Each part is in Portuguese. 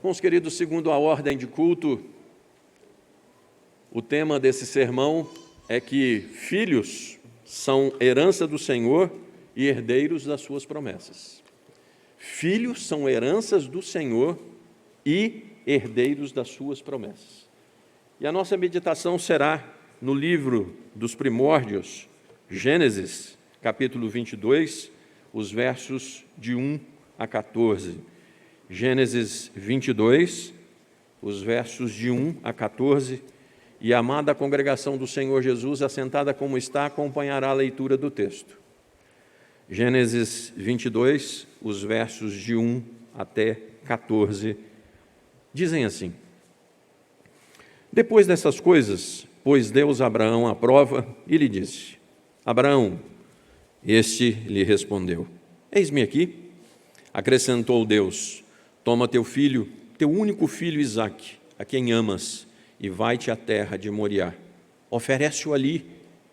Irmãos queridos, segundo a ordem de culto, o tema desse sermão é que filhos são herança do Senhor e herdeiros das suas promessas. Filhos são heranças do Senhor e herdeiros das suas promessas. E a nossa meditação será no livro dos primórdios, Gênesis, capítulo 22, os versos de 1 a 14. Gênesis 22, os versos de 1 a 14, e a amada congregação do Senhor Jesus, assentada como está, acompanhará a leitura do texto. Gênesis 22, os versos de 1 até 14, dizem assim: Depois dessas coisas, pôs Deus Abraão à prova e lhe disse: Abraão, este lhe respondeu: Eis-me aqui. Acrescentou Deus: Toma teu filho, teu único filho Isaque, a quem amas, e vai-te à terra de Moriá. Oferece-o ali,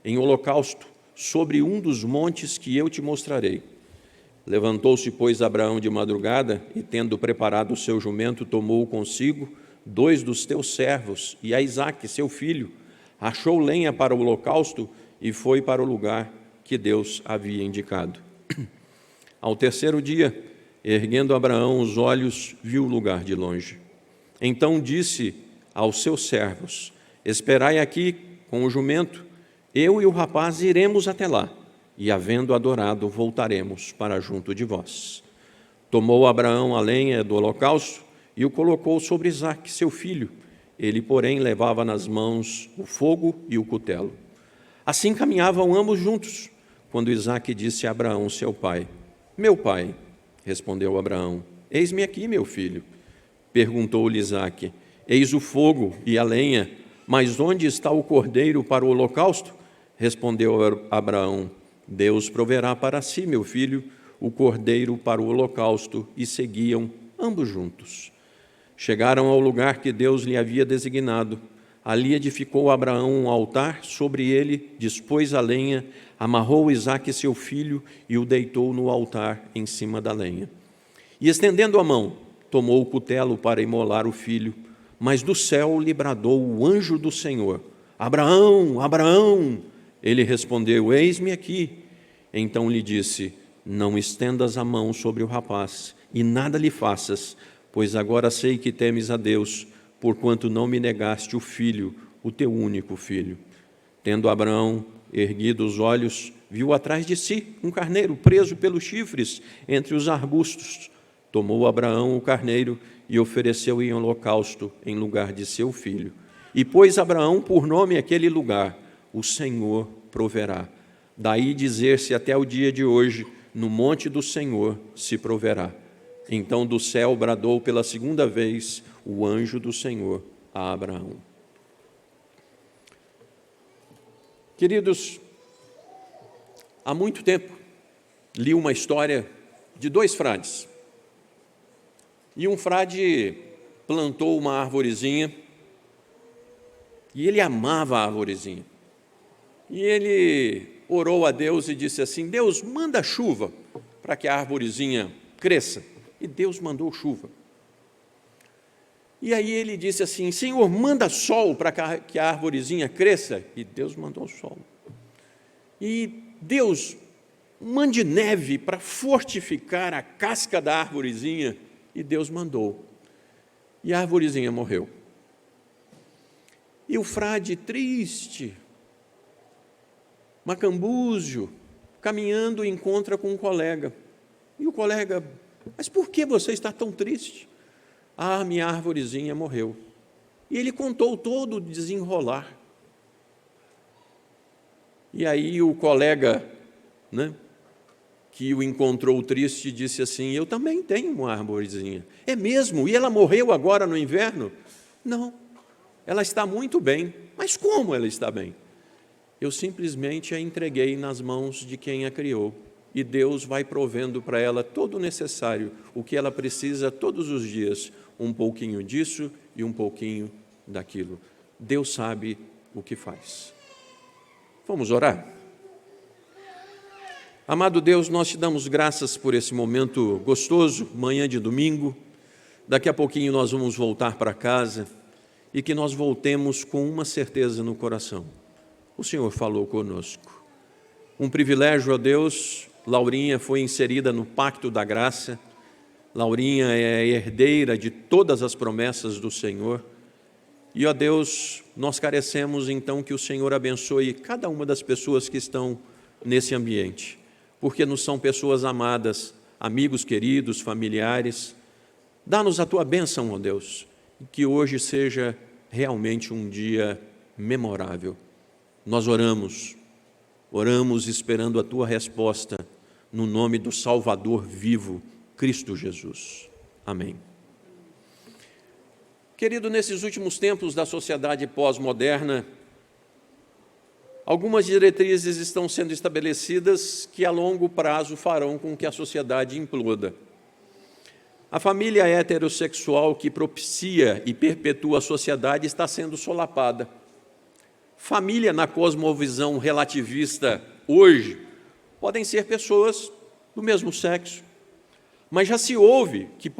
em holocausto, sobre um dos montes que eu te mostrarei. Levantou-se, pois, Abraão de madrugada, e tendo preparado o seu jumento, tomou consigo 2 dos teus servos e a Isaque, seu filho, achou lenha para o holocausto e foi para o lugar que Deus havia indicado. Ao terceiro dia, erguendo Abraão os olhos, viu o lugar de longe. Então disse aos seus servos: Esperai aqui com o jumento, eu e o rapaz iremos até lá, e havendo adorado, voltaremos para junto de vós. Tomou Abraão a lenha do holocausto e o colocou sobre Isaque, seu filho. Ele, porém, levava nas mãos o fogo e o cutelo. Assim caminhavam ambos juntos, quando Isaque disse a Abraão, seu pai: Meu pai. Respondeu Abraão: Eis-me aqui, meu filho. Perguntou-lhe Isaque: Eis o fogo e a lenha, mas onde está o cordeiro para o holocausto? Respondeu Abraão: Deus proverá para si, meu filho, o cordeiro para o holocausto. E seguiam ambos juntos. Chegaram ao lugar que Deus lhe havia designado. Ali edificou Abraão um altar, sobre ele dispôs a lenha, amarrou Isaque seu filho e o deitou no altar em cima da lenha. E estendendo a mão, tomou o cutelo para imolar o filho, mas do céu lhe bradou o anjo do Senhor: Abraão, Abraão! Ele respondeu: Eis-me aqui. Então lhe disse: Não estendas a mão sobre o rapaz e nada lhe faças, pois agora sei que temes a Deus, porquanto não me negaste o filho, o teu único filho. Tendo Abraão erguido os olhos, viu atrás de si um carneiro preso pelos chifres entre os arbustos. Tomou Abraão o carneiro e ofereceu em holocausto em lugar de seu filho. E pôs Abraão por nome aquele lugar: O Senhor proverá. Daí dizer-se até o dia de hoje: No monte do Senhor se proverá. Então do céu bradou pela segunda vez o anjo do Senhor a Abraão. Queridos, há muito tempo li uma história de 2 frades. E um frade plantou uma arvorezinha e ele amava a arvorezinha. E ele orou a Deus e disse assim: Deus, manda chuva para que a arvorezinha cresça. E Deus mandou chuva. E aí ele disse assim: Senhor, manda sol para que a arvorezinha cresça. E Deus mandou sol. E Deus, mande neve para fortificar a casca da arvorezinha. E Deus mandou. E a arvorezinha morreu. E o frade triste, macambúzio, caminhando, encontra com um colega. E o colega: Mas por que você está tão triste? Ah, minha arvorezinha morreu. E ele contou todo o desenrolar. E aí o colega, que o encontrou triste, disse assim: Eu também tenho uma arvorezinha. É mesmo? E ela morreu agora no inverno? Não, ela está muito bem. Mas como ela está bem? Eu simplesmente a entreguei nas mãos de quem a criou. E Deus vai provendo para ela todo o necessário, o que ela precisa todos os dias, um pouquinho disso e um pouquinho daquilo. Deus sabe o que faz. Vamos orar? Amado Deus, nós te damos graças por esse momento gostoso, manhã de domingo. Daqui a pouquinho nós vamos voltar para casa e que nós voltemos com uma certeza no coração. O Senhor falou conosco. Um privilégio, ó Deus, Laurinha foi inserida no pacto da graça. Laurinha é herdeira de todas as promessas do Senhor. E, ó Deus, nós carecemos então que o Senhor abençoe cada uma das pessoas que estão nesse ambiente, porque nos são pessoas amadas, amigos queridos, familiares. Dá-nos a Tua bênção, ó Deus, que hoje seja realmente um dia memorável. Nós oramos esperando a Tua resposta, no nome do Salvador vivo, Cristo Jesus. Amém. Querido, nesses últimos tempos da sociedade pós-moderna, algumas diretrizes estão sendo estabelecidas que a longo prazo farão com que a sociedade imploda. A família heterossexual que propicia e perpetua a sociedade está sendo solapada. Família na cosmovisão relativista hoje podem ser pessoas do mesmo sexo, mas já se ouve que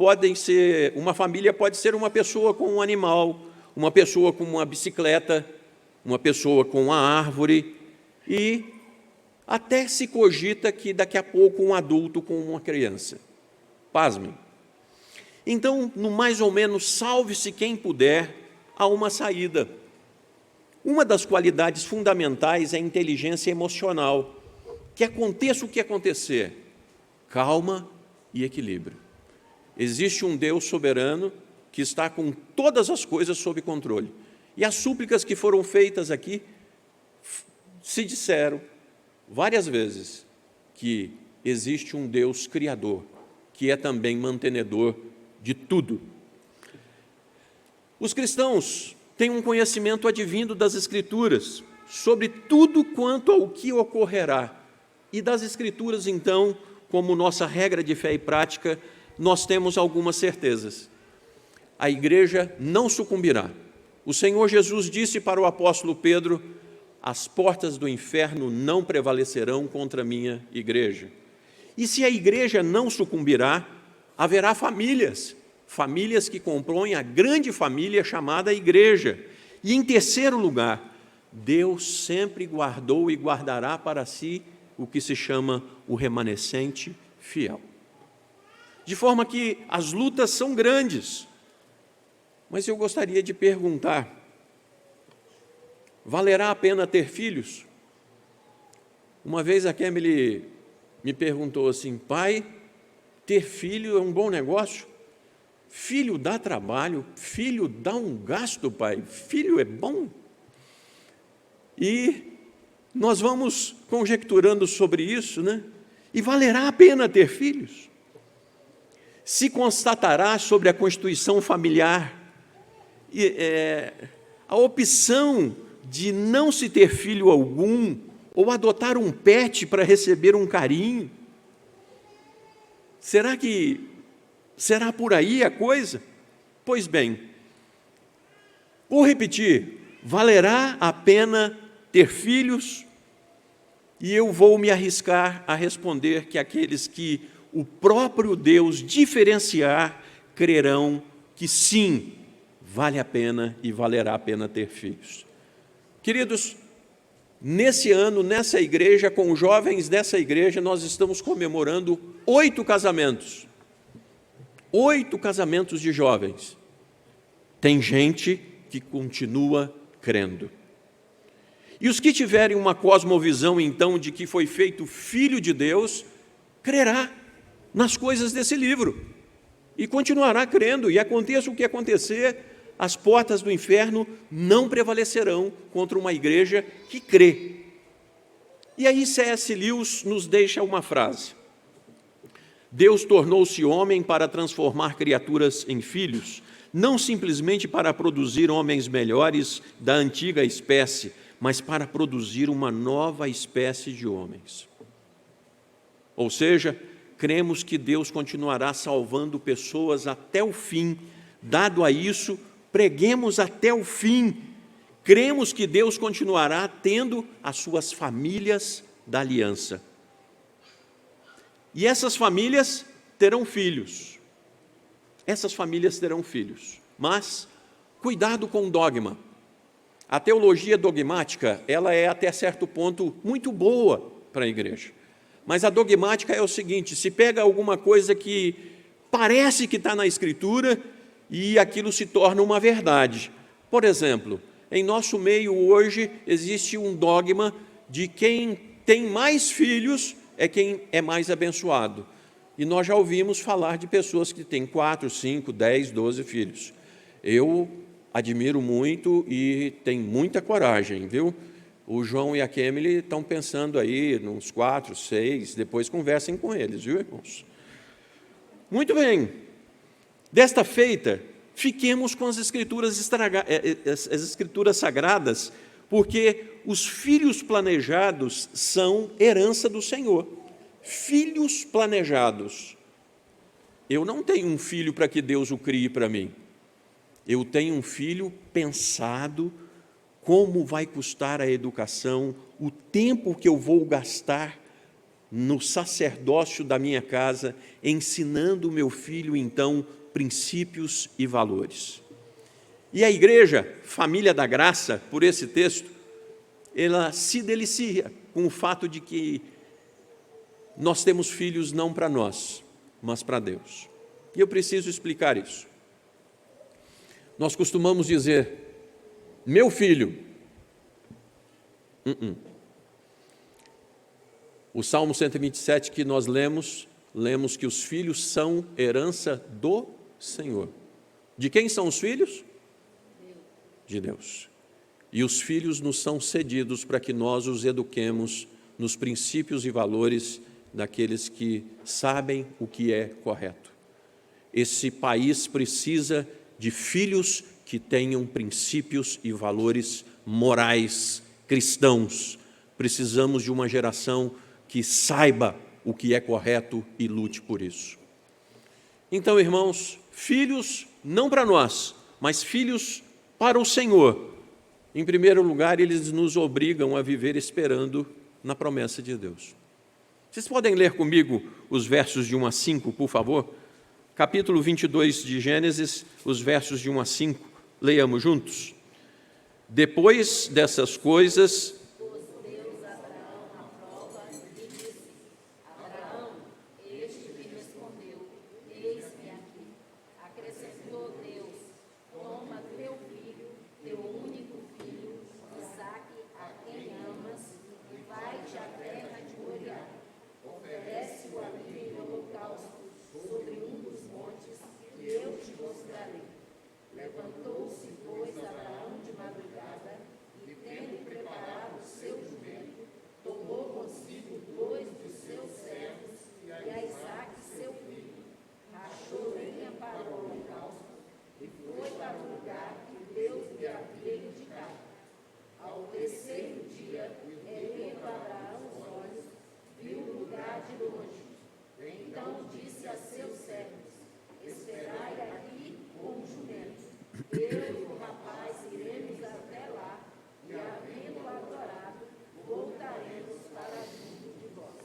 uma família pode ser uma pessoa com um animal, uma pessoa com uma bicicleta, uma pessoa com uma árvore, e até se cogita que daqui a pouco um adulto com uma criança. Pasmem. Então, no mais ou menos salve-se quem puder, há uma saída. Uma das qualidades fundamentais é a inteligência emocional. Que aconteça o que acontecer, calma e equilíbrio. Existe um Deus soberano que está com todas as coisas sob controle. E as súplicas que foram feitas aqui se disseram várias vezes que existe um Deus criador, que é também mantenedor de tudo. Os cristãos têm um conhecimento advindo das Escrituras sobre tudo quanto ao que ocorrerá. E das Escrituras, então, como nossa regra de fé e prática, nós temos algumas certezas. A igreja não sucumbirá. O Senhor Jesus disse para o apóstolo Pedro: as portas do inferno não prevalecerão contra a minha igreja. E se a igreja não sucumbirá, haverá famílias que compõem a grande família chamada igreja. E em terceiro lugar, Deus sempre guardou e guardará para si o que se chama o remanescente fiel. De forma que as lutas são grandes, mas eu gostaria de perguntar: valerá a pena ter filhos? Uma vez a Kemily me perguntou assim: pai, ter filho é um bom negócio? Filho dá trabalho, filho dá um gasto, pai, filho é bom? E nós vamos conjecturando sobre isso, né? E valerá a pena ter filhos? Se constatará sobre a constituição familiar a opção de não se ter filho algum ou adotar um pet para receber um carinho? Será por aí a coisa? Pois bem, vou repetir: valerá a pena ter filhos? E eu vou me arriscar a responder que aqueles que o próprio Deus diferenciar crerão que sim, vale a pena e valerá a pena ter filhos. Queridos, nesse ano, nessa igreja, com os jovens dessa igreja, nós estamos comemorando 8 casamentos. 8 casamentos de jovens. Tem gente que continua crendo. E os que tiverem uma cosmovisão, então, de que foi feito filho de Deus, crerá nas coisas desse livro e continuará crendo, e aconteça o que acontecer, as portas do inferno não prevalecerão contra uma igreja que crê. E aí C.S. Lewis nos deixa uma frase: Deus tornou-se homem para transformar criaturas em filhos, não simplesmente para produzir homens melhores da antiga espécie, mas para produzir uma nova espécie de homens. Ou seja, cremos que Deus continuará salvando pessoas até o fim. Dado a isso, preguemos até o fim. Cremos que Deus continuará tendo as suas famílias da aliança. E essas famílias terão filhos. essas famílias terão filhos. Mas, cuidado com o dogma. A teologia dogmática, ela é até certo ponto muito boa para a igreja. Mas a dogmática é o seguinte: se pega alguma coisa que parece que está na Escritura e aquilo se torna uma verdade. Por exemplo, em nosso meio hoje existe um dogma de quem tem mais filhos é quem é mais abençoado. E nós já ouvimos falar de pessoas que têm 4, 5, 10, 12 filhos. Eu admiro muito e tenho muita coragem, viu? O João e a Kemily estão pensando aí nos 4, 6, depois conversem com eles, viu, irmãos? Muito bem. Desta feita, fiquemos com as escrituras sagradas, porque os filhos planejados são herança do Senhor. Filhos planejados. Eu não tenho um filho para que Deus o crie para mim. Eu tenho um filho pensado, como vai custar a educação, o tempo que eu vou gastar no sacerdócio da minha casa, ensinando o meu filho, então, princípios e valores. E a igreja, família da graça, por esse texto, ela se delicia com o fato de que nós temos filhos não para nós, mas para Deus. E eu preciso explicar isso. Nós costumamos dizer, meu filho. O Salmo 127 que nós lemos que os filhos são herança do Senhor. De quem são os filhos? De Deus. E os filhos nos são cedidos para que nós os eduquemos nos princípios e valores daqueles que sabem o que é correto. Esse país precisa de filhos que tenham princípios e valores morais, cristãos. Precisamos de uma geração que saiba o que é correto e lute por isso. Então, irmãos, filhos não para nós, mas filhos para o Senhor. Em primeiro lugar, eles nos obrigam a viver esperando na promessa de Deus. Vocês podem ler comigo os versos de 1 a 5, por favor? Capítulo 22 de Gênesis, os versos de 1 a 5, leiamos juntos. Depois dessas coisas, Levantou-se, pois, Abraão de madrugada, e tendo preparado o seu jumento, tomou consigo 2 dos seus servos e a Isaque, seu filho, rachou lenha para o holocausto e foi para o lugar que Deus lhe havia indicado. Ao terceiro dia, erguendo Abraão os olhos, viu o lugar de longe. Então disse a seus servos: esperai aqui com o jumento. Eu e o rapaz iremos até lá, e havendo adorado, voltaremos para junto de vós.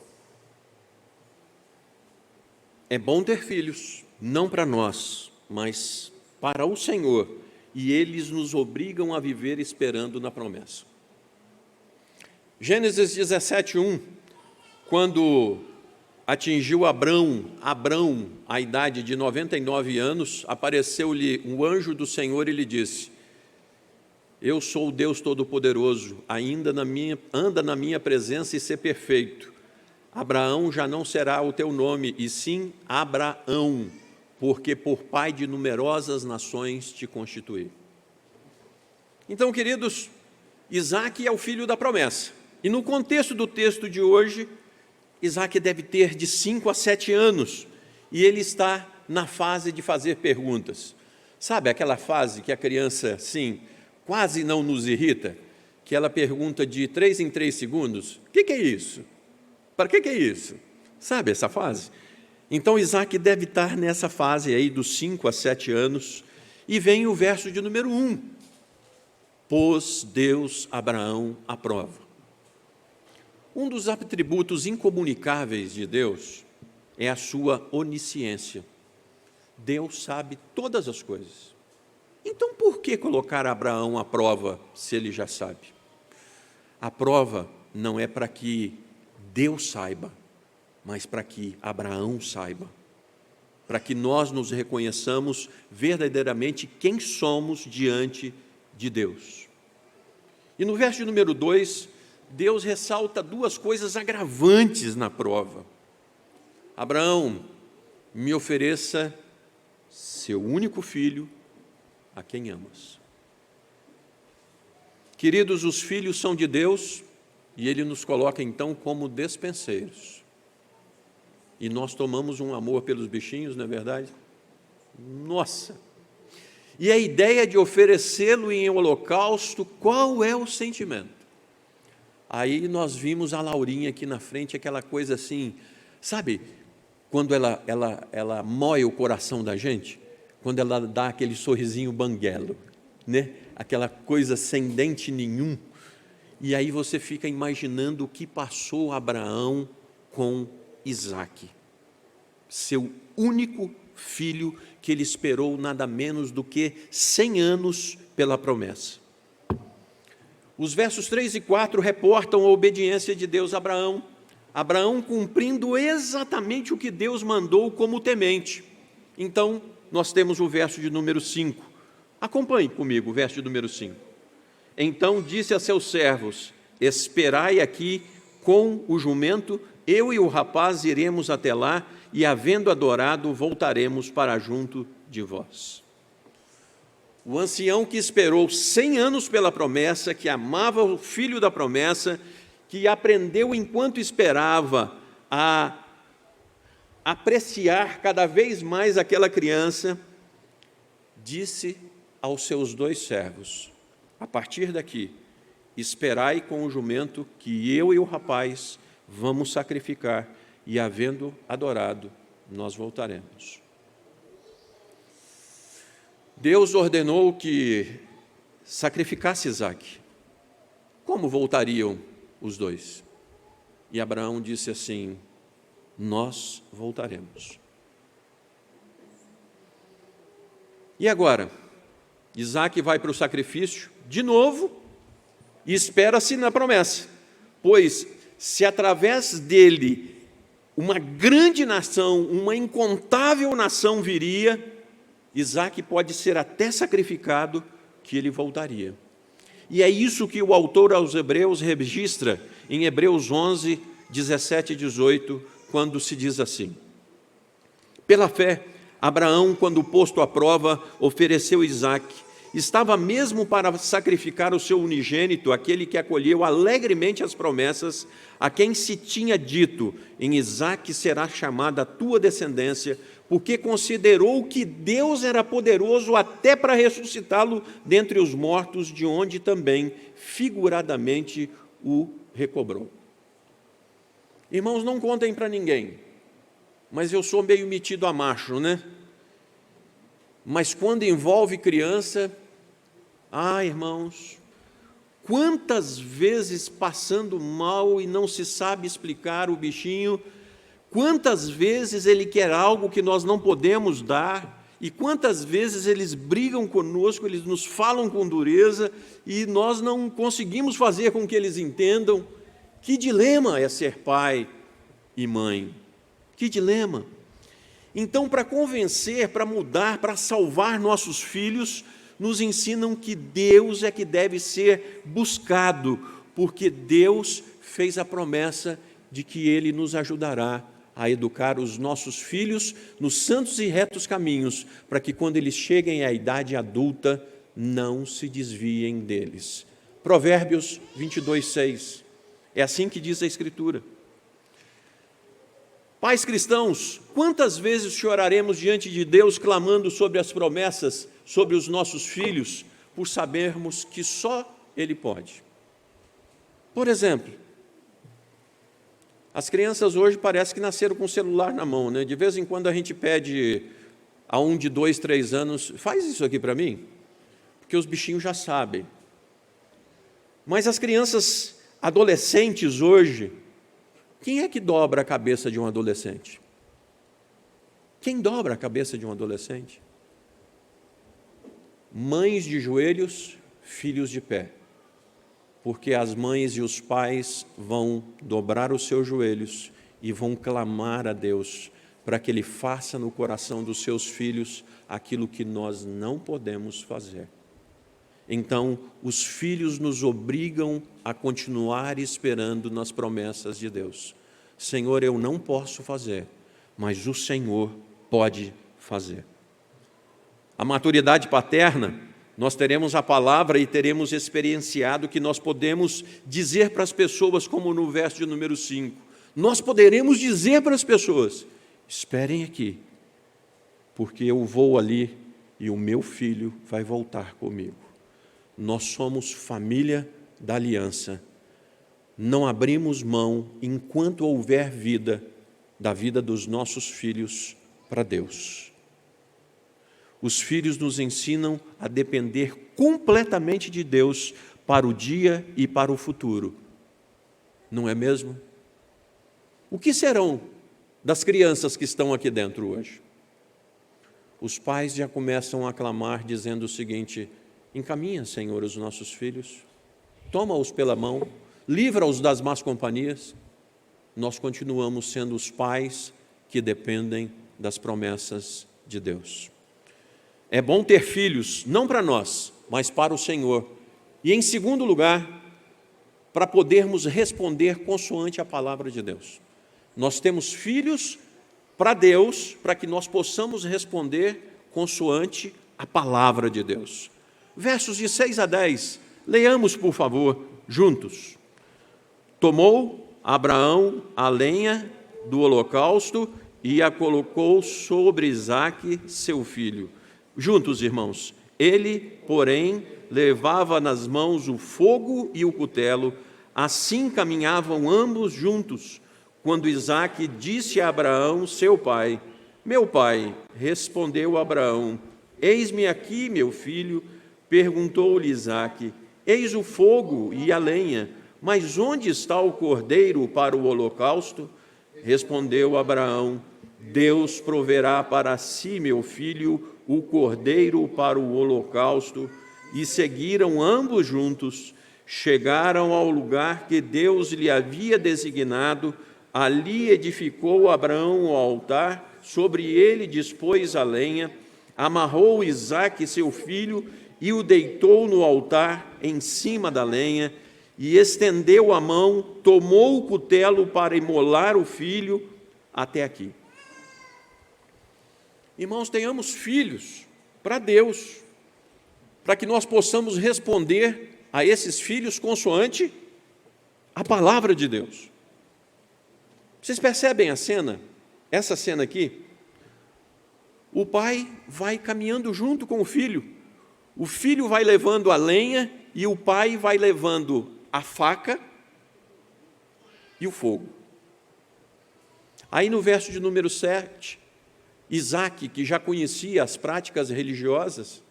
é bom ter filhos, não para nós, mas para o Senhor, e eles nos obrigam a viver esperando na promessa. Gênesis 17:1, quando atingiu Abrão a idade de 99 anos, apareceu-lhe um anjo do Senhor e lhe disse: eu sou o Deus Todo-Poderoso, anda na minha presença e ser perfeito. Abraão já não será o teu nome, e sim Abraão, porque por pai de numerosas nações te constituí. Então, queridos, Isaque é o filho da promessa. E no contexto do texto de hoje, Isaque deve ter de 5 a 7 anos, e ele está na fase de fazer perguntas. Sabe aquela fase que a criança, sim, quase não nos irrita? Que ela pergunta de 3 em 3 segundos, o que é isso? Para que é isso? Sabe essa fase? Então Isaque deve estar nessa fase aí dos 5 a 7 anos, e vem o verso de número 1. Pôs Deus Abraão à prova. Um dos atributos incomunicáveis de Deus é a sua onisciência. Deus sabe todas as coisas. Então, por que colocar Abraão à prova se ele já sabe? A prova não é para que Deus saiba, mas para que Abraão saiba, para que nós nos reconheçamos verdadeiramente quem somos diante de Deus. E no verso número 2, Deus ressalta duas coisas agravantes na prova. Abraão, me ofereça seu único filho, a quem amas. Queridos, os filhos são de Deus e Ele nos coloca então como despenseiros. E nós tomamos um amor pelos bichinhos, não é verdade? Nossa! E a ideia de oferecê-lo em holocausto, qual é o sentimento? Aí nós vimos a Laurinha aqui na frente, aquela coisa assim, sabe, quando ela moe o coração da gente, quando ela dá aquele sorrisinho banguelo, né? Aquela coisa sem dente nenhum, e aí você fica imaginando o que passou Abraão com Isaque, seu único filho, que ele esperou nada menos do que 100 anos pela promessa. Os versos 3 e 4 reportam a obediência de Deus a Abraão. Abraão cumprindo exatamente o que Deus mandou como temente. Então, nós temos o verso de número 5. Acompanhe comigo o verso de número 5. Então disse a seus servos: esperai aqui com o jumento, eu e o rapaz iremos até lá, e havendo adorado, voltaremos para junto de vós. O ancião que esperou 100 anos pela promessa, que amava o filho da promessa, que aprendeu enquanto esperava a apreciar cada vez mais aquela criança, disse aos seus 2 servos: a partir daqui, esperai com o jumento, que eu e o rapaz vamos sacrificar, e havendo adorado, nós voltaremos. Deus ordenou que sacrificasse Isaque. Como voltariam os 2? E Abraão disse assim: nós voltaremos. E agora? Isaque vai para o sacrifício de novo e espera-se na promessa, pois se através dele uma grande nação, uma incontável nação viria, Isaque pode ser até sacrificado, que ele voltaria. E é isso que o autor aos Hebreus registra em Hebreus 11, 17 e 18, quando se diz assim: pela fé, Abraão, quando posto à prova, ofereceu Isaque. Estava mesmo para sacrificar o seu unigênito, aquele que acolheu alegremente as promessas, a quem se tinha dito: em Isaque será chamada a tua descendência, porque considerou que Deus era poderoso até para ressuscitá-lo dentre os mortos, de onde também figuradamente o recobrou. Irmãos, não contem para ninguém, mas eu sou meio metido a macho, né? Mas quando envolve criança, irmãos, quantas vezes passando mal e não se sabe explicar o bichinho, quantas vezes ele quer algo que nós não podemos dar, e quantas vezes eles brigam conosco, eles nos falam com dureza, e nós não conseguimos fazer com que eles entendam. Que dilema é ser pai e mãe, que dilema! Então, para convencer, para mudar, para salvar nossos filhos, nos ensinam que Deus é que deve ser buscado, porque Deus fez a promessa de que Ele nos ajudará a educar os nossos filhos nos santos e retos caminhos, para que quando eles cheguem à idade adulta, não se desviem deles. Provérbios 22, 6. É assim que diz a Escritura. Pais cristãos, quantas vezes choraremos diante de Deus clamando sobre as promessas, sobre os nossos filhos, por sabermos que só Ele pode? Por exemplo, as crianças hoje parece que nasceram com o celular na mão, né? De vez em quando a gente pede a um de 2, 3 anos, faz isso aqui para mim, porque os bichinhos já sabem. Mas as crianças adolescentes hoje, quem é que dobra a cabeça de um adolescente? Quem dobra a cabeça de um adolescente? Mães de joelhos, filhos de pé. Porque as mães e os pais vão dobrar os seus joelhos e vão clamar a Deus para que Ele faça no coração dos seus filhos aquilo que nós não podemos fazer. Então, os filhos nos obrigam a continuar esperando nas promessas de Deus. Senhor, eu não posso fazer, mas o Senhor pode fazer. A maturidade paterna, nós teremos a palavra e teremos experienciado que nós podemos dizer para as pessoas, como no verso de número 5, nós poderemos dizer para as pessoas, esperem aqui, porque eu vou ali e o meu filho vai voltar comigo. Nós somos família da aliança. Não abrimos mão, enquanto houver vida, da vida dos nossos filhos para Deus. Os filhos nos ensinam a depender completamente de Deus para o dia e para o futuro. Não é mesmo? O que serão das crianças que estão aqui dentro hoje? Os pais já começam a clamar dizendo o seguinte, encaminha, Senhor, os nossos filhos, toma-os pela mão, livra-os das más companhias. Nós continuamos sendo os pais que dependem das promessas de Deus. É bom ter filhos, não para nós, mas para o Senhor. E em segundo lugar, para podermos responder consoante a palavra de Deus. Nós temos filhos para Deus, para que nós possamos responder consoante a palavra de Deus. Versos de 6 a 10, leiamos por favor, juntos. Tomou Abraão a lenha do holocausto e a colocou sobre Isaque, seu filho. Juntos, irmãos, ele, porém, levava nas mãos o fogo e o cutelo, assim caminhavam ambos juntos, quando Isaque disse a Abraão, seu pai, meu pai, respondeu Abraão, eis-me aqui, meu filho, perguntou-lhe Isaque, eis o fogo e a lenha, mas onde está o cordeiro para o holocausto? Respondeu Abraão, Deus proverá para si, meu filho, o cordeiro para o holocausto, e seguiram ambos juntos, chegaram ao lugar que Deus lhe havia designado, ali edificou Abraão o altar, sobre ele dispôs a lenha, amarrou Isaque, seu filho, e o deitou no altar em cima da lenha, e estendeu a mão, tomou o cutelo para imolar o filho, até aqui. Irmãos, tenhamos filhos para Deus, para que nós possamos responder a esses filhos consoante a palavra de Deus. Vocês percebem a cena? Essa cena aqui? O pai vai caminhando junto com o filho vai levando a lenha e o pai vai levando a faca e o fogo. Aí no verso de número 7, Isaque, que já conhecia as práticas religiosas,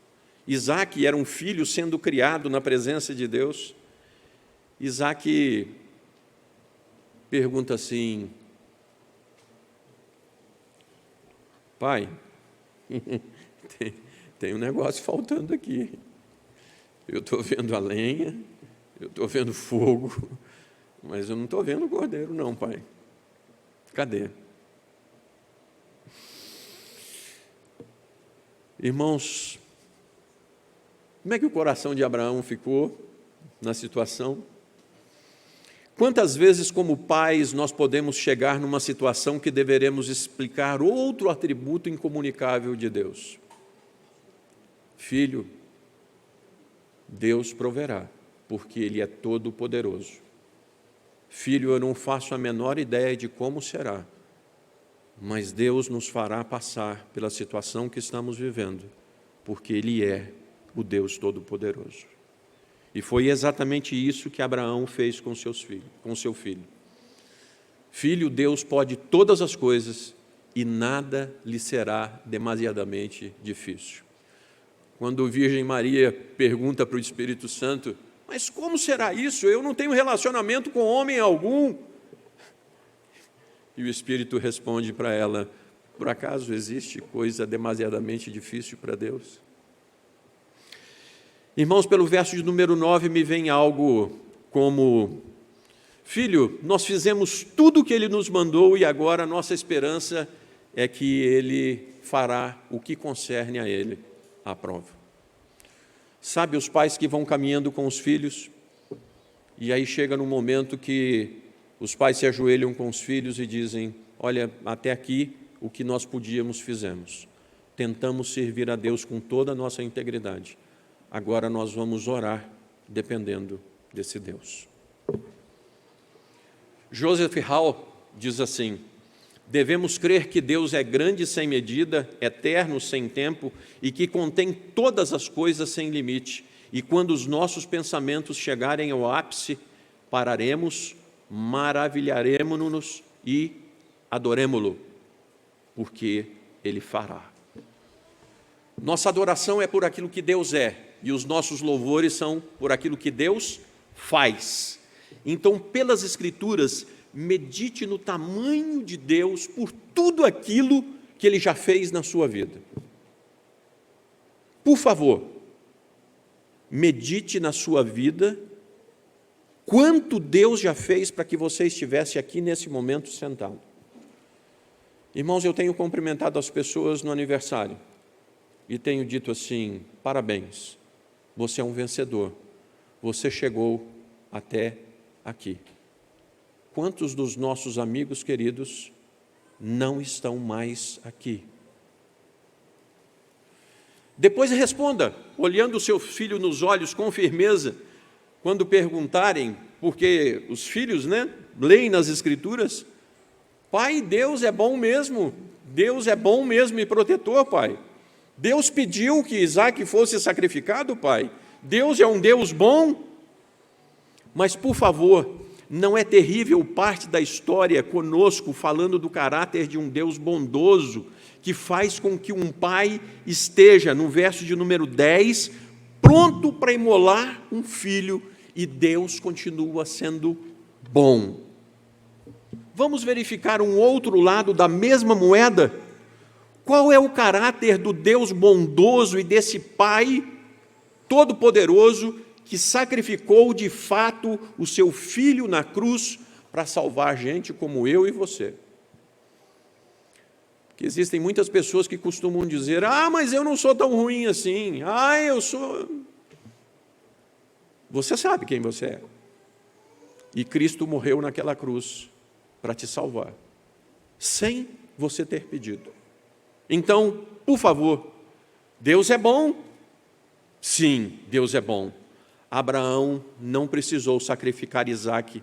Isaque era um filho sendo criado na presença de Deus. Isaque pergunta assim, pai, tem um negócio faltando aqui. Eu estou vendo a lenha, eu estou vendo fogo, mas eu não estou vendo o cordeiro não, pai. Cadê? Irmãos, como é que o coração de Abraão ficou na situação? Quantas vezes, como pais, nós podemos chegar numa situação que deveremos explicar outro atributo incomunicável de Deus? Filho, Deus proverá, porque Ele é todo-poderoso. Filho, eu não faço a menor ideia de como será, mas Deus nos fará passar pela situação que estamos vivendo, porque Ele é o Deus Todo-Poderoso. E foi exatamente isso que Abraão fez com seu filho. Filho, Deus pode todas as coisas e nada lhe será demasiadamente difícil. Quando a Virgem Maria pergunta para o Espírito Santo, mas como será isso? Eu não tenho relacionamento com homem algum. E o Espírito responde para ela, Por acaso existe coisa demasiadamente difícil para Deus? Irmãos, pelo verso de número 9 me vem algo como: Filho, nós fizemos tudo o que Ele nos mandou e agora a nossa esperança é que Ele fará o que concerne a Ele, a prova. Sabe os pais que vão caminhando com os filhos e aí chega num momento que os pais se ajoelham com os filhos e dizem: olha, até aqui o que nós podíamos fizemos. Tentamos servir a Deus com toda a nossa integridade. Agora nós vamos orar dependendo desse Deus. Joseph Hall diz assim: devemos crer que Deus é grande sem medida, eterno sem tempo e que contém todas as coisas sem limite. E quando os nossos pensamentos chegarem ao ápice, pararemos, maravilharemos-nos e adoremo-lo, porque Ele fará. Nossa adoração é por aquilo que Deus é, e os nossos louvores são por aquilo que Deus faz. Então, pelas Escrituras, medite no tamanho de Deus por tudo aquilo que Ele já fez na sua vida. Por favor, medite na sua vida quanto Deus já fez para que você estivesse aqui nesse momento sentado. Irmãos, eu tenho cumprimentado as pessoas no aniversário e tenho dito assim: parabéns, você é um vencedor, você chegou até aqui. Quantos dos nossos amigos queridos não estão mais aqui? Depois responda, olhando o seu filho nos olhos com firmeza, quando perguntarem, porque os filhos, leem nas Escrituras: Pai, Deus é bom mesmo, Deus é bom mesmo e protetor, Pai. Deus pediu que Isaac fosse sacrificado, Pai. Deus é um Deus bom. Mas, por favor, não é terrível parte da história conosco falando do caráter de um Deus bondoso, que faz com que um pai esteja, no verso de número 10, pronto para imolar um filho, e Deus continua sendo bom. Vamos verificar um outro lado da mesma moeda? Qual é o caráter do Deus bondoso e desse Pai todo-poderoso que sacrificou de fato o seu Filho na cruz para salvar gente como eu e você? Porque existem muitas pessoas que costumam dizer: mas eu não sou tão ruim assim, eu sou... Você sabe quem você é. E Cristo morreu naquela cruz para te salvar, sem você ter pedido. Então, por favor, Deus é bom? Sim, Deus é bom. Abraão não precisou sacrificar Isaac,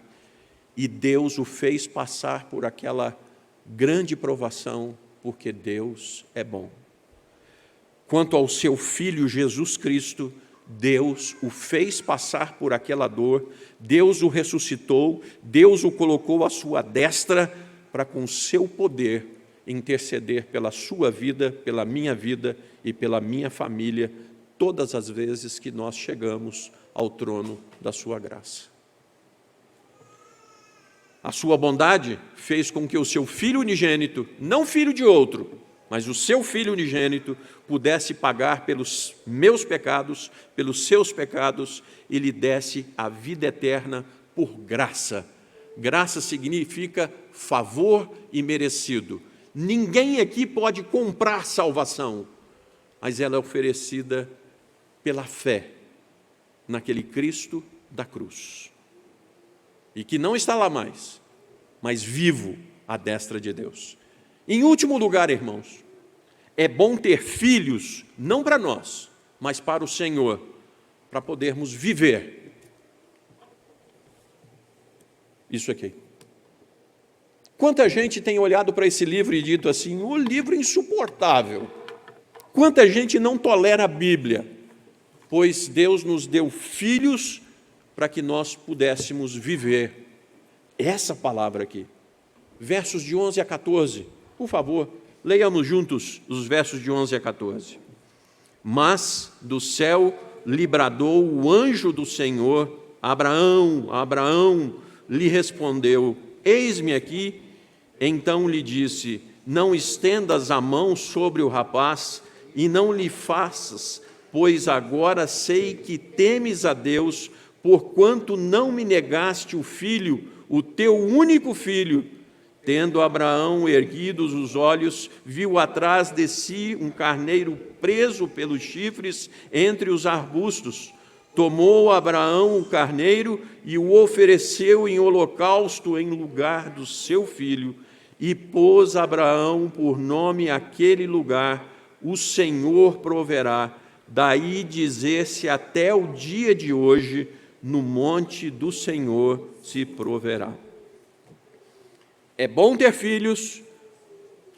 e Deus o fez passar por aquela grande provação, porque Deus é bom. Quanto ao seu Filho Jesus Cristo, Deus o fez passar por aquela dor, Deus o ressuscitou, Deus o colocou à sua destra para, com seu poder, interceder pela sua vida, pela minha vida e pela minha família, todas as vezes que nós chegamos ao trono da sua graça. A sua bondade fez com que o seu Filho unigênito, não filho de outro, mas o seu Filho unigênito, pudesse pagar pelos meus pecados, pelos seus pecados, e lhe desse a vida eterna por graça. Graça significa favor imerecido. Ninguém aqui pode comprar salvação, mas ela é oferecida pela fé naquele Cristo da cruz, e que não está lá mais, mas vivo à destra de Deus. Em último lugar, irmãos, é bom ter filhos, não para nós, mas para o Senhor, para podermos viver isso aqui. Quanta gente tem olhado para esse livro e dito assim: o livro é insuportável. Quanta gente não tolera a Bíblia, pois Deus nos deu filhos para que nós pudéssemos viver essa palavra aqui. Versos de 11 a 14, por favor, leiamos juntos os versos de 11 a 14. Mas do céu lhe bradou o anjo do Senhor: Abraão, Abraão. Lhe respondeu: eis-me aqui. Então lhe disse: não estendas a mão sobre o rapaz e não lhe faças, pois agora sei que temes a Deus, porquanto não me negaste o filho, o teu único filho. Tendo Abraão erguidos os olhos, viu atrás de si um carneiro preso pelos chifres entre os arbustos. Tomou Abraão o carneiro e o ofereceu em holocausto em lugar do seu filho. E pôs Abraão por nome aquele lugar: o Senhor proverá. Daí dizer-se até o dia de hoje: no monte do Senhor se proverá. É bom ter filhos,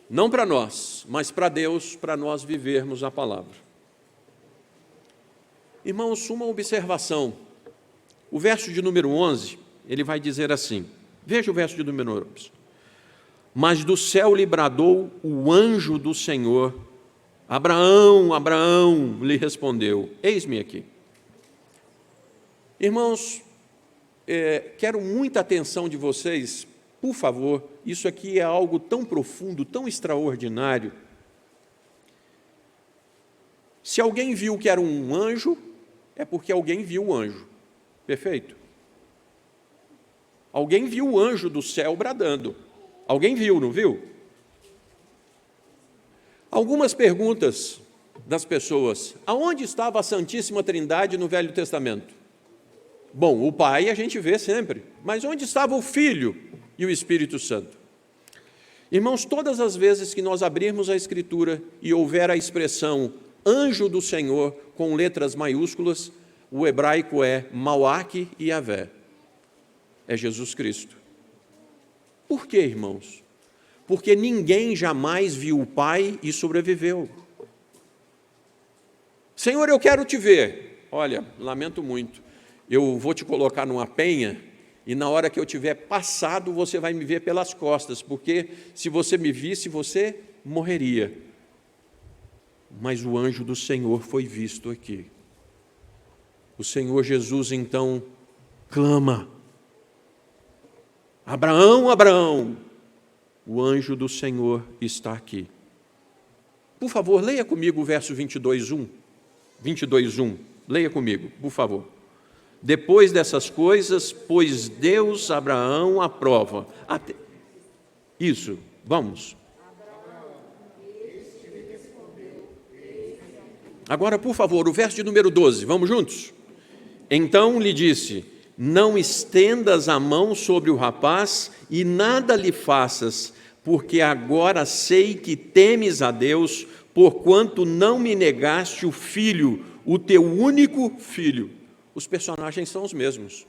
não para nós, mas para Deus, para nós vivermos a palavra. Irmãos, uma observação. O verso de número 11, ele vai dizer assim, veja o verso de número 11. Mas do céu lhe bradou o anjo do Senhor: Abraão, Abraão, lhe respondeu: eis-me aqui. Irmãos, quero muita atenção de vocês. Por favor, isso aqui é algo tão profundo, tão extraordinário. Se alguém viu que era um anjo, é porque alguém viu o anjo. Perfeito? Alguém viu o anjo do céu bradando. Alguém viu, não viu? Algumas perguntas das pessoas: aonde estava a Santíssima Trindade no Velho Testamento? Bom, o Pai a gente vê sempre, mas onde estava o Filho e o Espírito Santo? Irmãos, todas as vezes que nós abrirmos a Escritura e houver a expressão anjo do Senhor com letras maiúsculas, o hebraico é Malach e Yavé. É Jesus Cristo. Por quê, irmãos? Porque ninguém jamais viu o Pai e sobreviveu. Senhor, eu quero te ver. Olha, lamento muito, eu vou te colocar numa penha e na hora que eu tiver passado, você vai me ver pelas costas, porque se você me visse, você morreria. Mas o anjo do Senhor foi visto aqui. O Senhor Jesus, então, clama: Abraão, Abraão, o anjo do Senhor está aqui. Por favor, leia comigo o verso 22:1. 22:1, leia comigo, por favor. Depois dessas coisas, pôs Deus Abraão à prova. Isso, vamos. Agora, por favor, o verso de número 12, vamos juntos? Então lhe disse: não estendas a mão sobre o rapaz e nada lhe faças, porque agora sei que temes a Deus, porquanto não me negaste o filho, o teu único filho. Os personagens são os mesmos.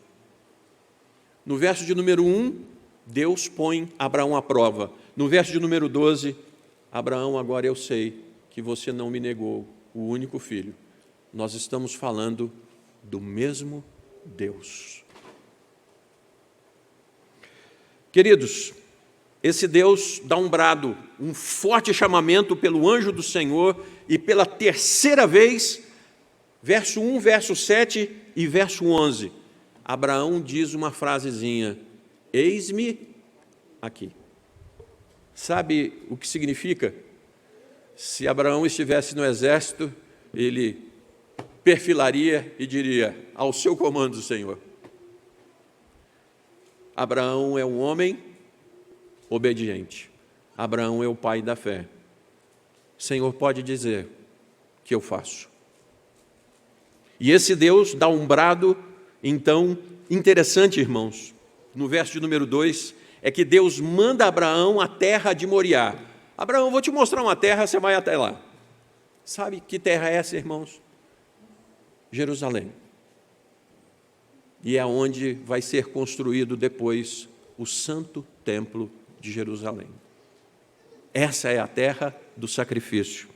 No verso de número 1, Deus põe Abraão à prova. No verso de número 12, Abraão, agora eu sei que você não me negou o único filho. Nós estamos falando do mesmo Deus. Queridos, esse Deus dá um brado, um forte chamamento pelo anjo do Senhor, e pela terceira vez, verso 1, verso 7 e verso 11, Abraão diz uma frasezinha: eis-me aqui. Sabe o que significa? Se Abraão estivesse no exército, ele perfilaria e diria: ao seu comando, Senhor. Abraão é um homem obediente. Abraão é o pai da fé. Senhor, pode dizer que eu faço. E esse Deus dá um brado, então, interessante, irmãos. No verso de número 2, é que Deus manda Abraão à terra de Moriá. Abraão, vou te mostrar uma terra, você vai até lá. Sabe que terra é essa, irmãos? Jerusalém. E é onde vai ser construído depois o Santo Templo de Jerusalém. Essa é a terra do sacrifício.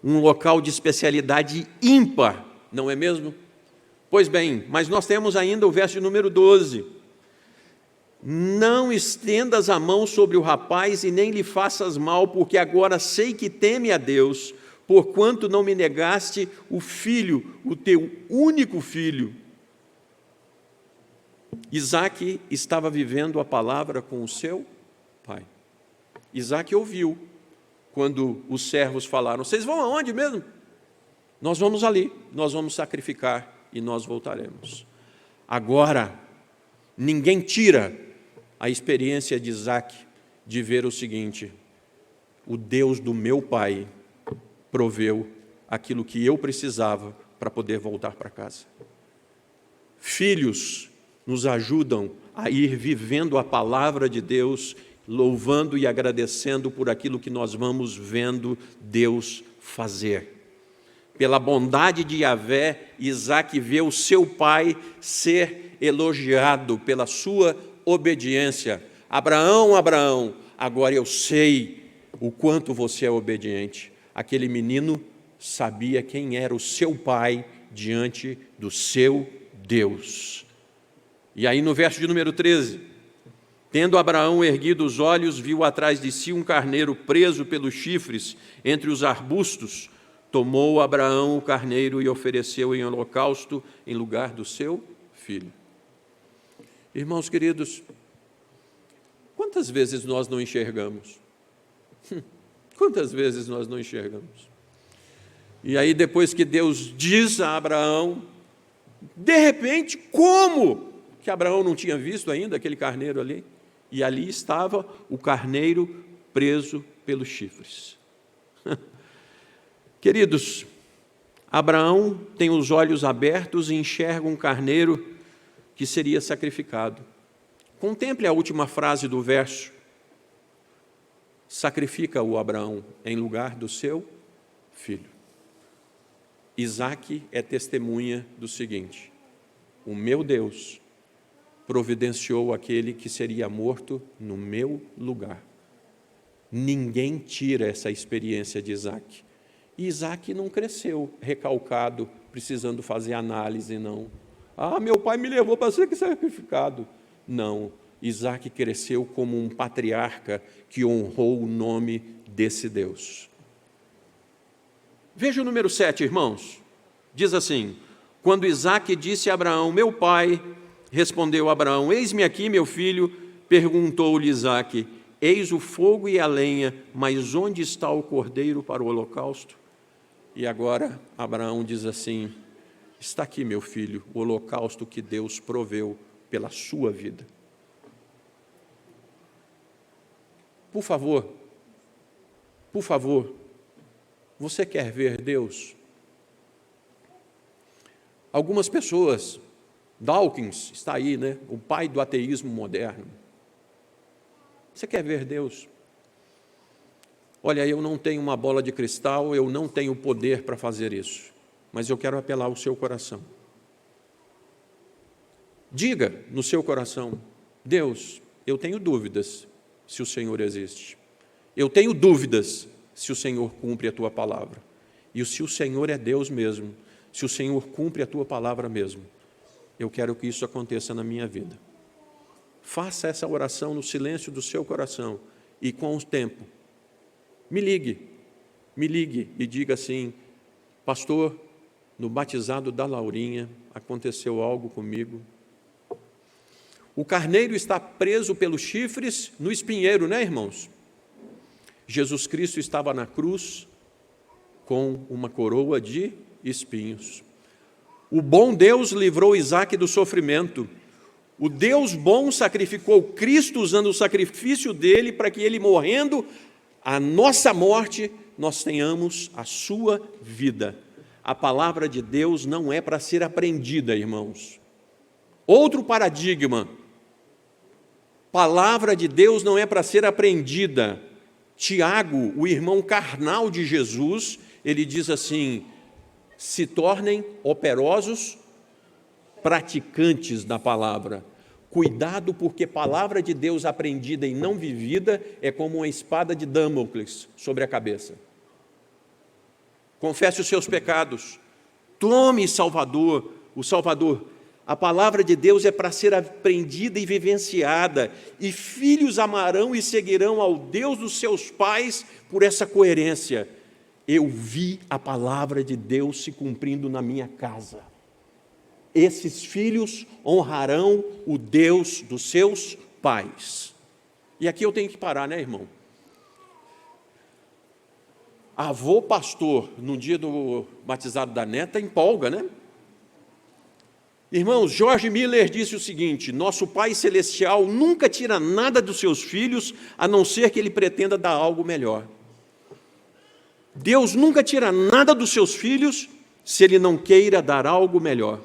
Um local de especialidade ímpar, não é mesmo? Pois bem, mas nós temos ainda o verso de número 12. Não estendas a mão sobre o rapaz e nem lhe faças mal, porque agora sei que teme a Deus, porquanto não me negaste o filho, o teu único filho. Isaque estava vivendo a palavra com o seu pai. Isaque ouviu quando os servos falaram: vocês vão aonde mesmo? Nós vamos ali, nós vamos sacrificar e nós voltaremos. Agora, ninguém tira a experiência de Isaque de ver o seguinte: o Deus do meu pai proveu aquilo que eu precisava para poder voltar para casa. Filhos nos ajudam a ir vivendo a palavra de Deus, louvando e agradecendo por aquilo que nós vamos vendo Deus fazer. Pela bondade de Yahvé, Isaque vê o seu pai ser elogiado pela sua obediência. Abraão, Abraão, agora eu sei o quanto você é obediente. Aquele menino sabia quem era o seu pai diante do seu Deus. E aí no verso de número 13, tendo Abraão erguido os olhos, viu atrás de si um carneiro preso pelos chifres entre os arbustos. Tomou Abraão o carneiro e ofereceu em holocausto em lugar do seu filho. Irmãos queridos, quantas vezes nós não enxergamos? Quantas vezes nós não enxergamos? E aí depois que Deus diz a Abraão, de repente, como que Abraão não tinha visto ainda aquele carneiro ali? E ali estava o carneiro preso pelos chifres. Queridos, Abraão tem os olhos abertos e enxerga um carneiro que seria sacrificado. Contemple a última frase do verso. Sacrifica-o Abraão em lugar do seu filho. Isaque é testemunha do seguinte: o meu Deus providenciou aquele que seria morto no meu lugar. Ninguém tira essa experiência de Isaque. E Isaque não cresceu recalcado, precisando fazer análise, não. Meu pai me levou para ser sacrificado. Não, Isaque cresceu como um patriarca que honrou o nome desse Deus. Veja o número 7, irmãos. Diz assim: quando Isaque disse a Abraão, meu pai, respondeu Abraão, eis-me aqui, meu filho. Perguntou-lhe Isaque, eis o fogo e a lenha, mas onde está o cordeiro para o holocausto? E agora Abraão diz assim: está aqui, meu filho, o holocausto que Deus proveu pela sua vida. Por favor, você quer ver Deus? Algumas pessoas, Dawkins está aí, né? O pai do ateísmo moderno. Você quer ver Deus? Olha, eu não tenho uma bola de cristal, eu não tenho poder para fazer isso, mas eu quero apelar ao seu coração. Diga no seu coração: Deus, eu tenho dúvidas se o Senhor existe. Eu tenho dúvidas se o Senhor cumpre a tua palavra. E se o Senhor é Deus mesmo, se o Senhor cumpre a tua palavra mesmo, eu quero que isso aconteça na minha vida. Faça essa oração no silêncio do seu coração e com o tempo, me ligue e diga assim: pastor, no batizado da Laurinha aconteceu algo comigo. O carneiro está preso pelos chifres no espinheiro, né, irmãos? Jesus Cristo estava na cruz com uma coroa de espinhos. O bom Deus livrou Isaque do sofrimento. O Deus bom sacrificou Cristo usando o sacrifício dele para que ele, morrendo a nossa morte, nós tenhamos a sua vida. A palavra de Deus não é para ser aprendida, irmãos. Outro paradigma. Palavra de Deus não é para ser aprendida. Tiago, o irmão carnal de Jesus, ele diz assim: se tornem operosos praticantes da palavra. Cuidado, porque palavra de Deus aprendida e não vivida é como uma espada de Damocles sobre a cabeça. Confesse os seus pecados. Tome o Salvador. A palavra de Deus é para ser aprendida e vivenciada. E filhos amarão e seguirão ao Deus dos seus pais por essa coerência. Eu vi a palavra de Deus se cumprindo na minha casa. Esses filhos honrarão o Deus dos seus pais. E aqui eu tenho que parar, né, irmão? avô pastor, no dia do batizado da neta, empolga, né? Irmãos, George Miller disse o seguinte: nosso Pai Celestial nunca tira nada dos seus filhos, a não ser que Ele pretenda dar algo melhor. Deus nunca tira nada dos seus filhos, se Ele não queira dar algo melhor.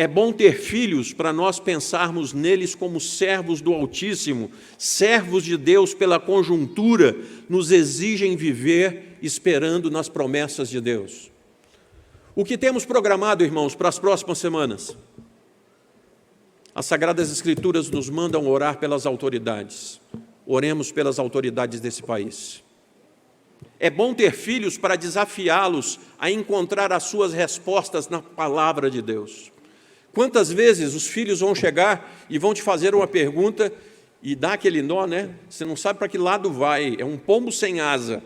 É bom ter filhos para nós pensarmos neles como servos do Altíssimo, servos de Deus pela conjuntura, nos exigem viver esperando nas promessas de Deus. O que temos programado, irmãos, para as próximas semanas? As Sagradas Escrituras nos mandam orar pelas autoridades. Oremos pelas autoridades desse país. É bom ter filhos para desafiá-los a encontrar as suas respostas na palavra de Deus. Quantas vezes os filhos vão chegar e vão te fazer uma pergunta e dá aquele nó, né? Você não sabe para que lado vai, é um pombo sem asa,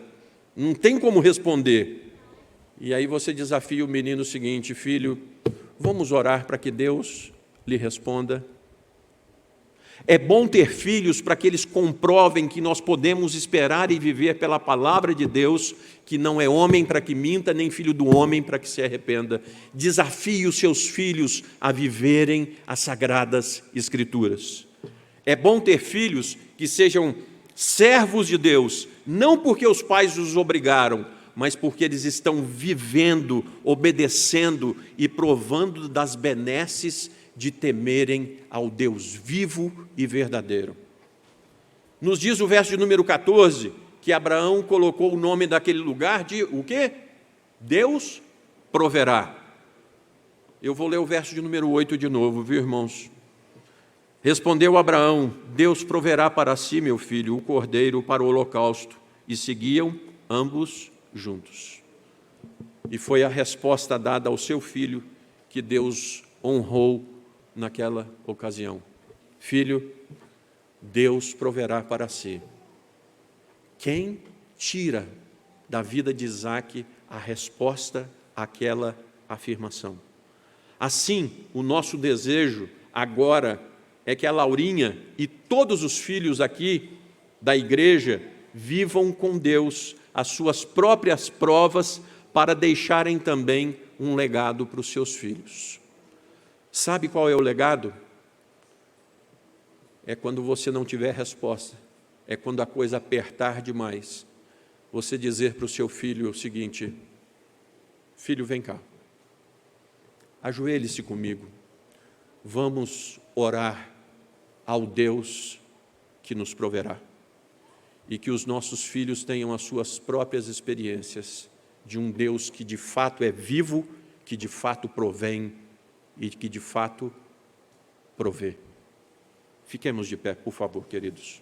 não tem como responder. E aí você desafia o menino o seguinte: filho, vamos orar para que Deus lhe responda. É bom ter filhos para que eles comprovem que nós podemos esperar e viver pela palavra de Deus, que não é homem para que minta, nem filho do homem para que se arrependa. Desafie os seus filhos a viverem as Sagradas Escrituras. É bom ter filhos que sejam servos de Deus, não porque os pais os obrigaram, mas porque eles estão vivendo, obedecendo e provando das benesses de temerem ao Deus vivo e verdadeiro. Nos diz o verso de número 14, que Abraão colocou o nome daquele lugar de o quê? Deus proverá. Eu vou ler o verso de número 8 de novo, viu, irmãos? Respondeu Abraão: Deus proverá para si, meu filho, o cordeiro para o holocausto. E seguiam ambos juntos. E foi a resposta dada ao seu filho que Deus honrou naquela ocasião. Filho, Deus proverá para si. Quem tira da vida de Isaque a resposta àquela afirmação? Assim, o nosso desejo agora é que a Laurinha e todos os filhos aqui da igreja vivam com Deus as suas próprias provas para deixarem também um legado para os seus filhos. Sabe qual é o legado? É quando você não tiver resposta, é quando a coisa apertar demais, você dizer para o seu filho o seguinte: filho, vem cá, ajoelhe-se comigo, vamos orar ao Deus que nos proverá. E que os nossos filhos tenham as suas próprias experiências de um Deus que de fato é vivo, que de fato provém e que de fato provê. Fiquemos de pé, por favor, queridos.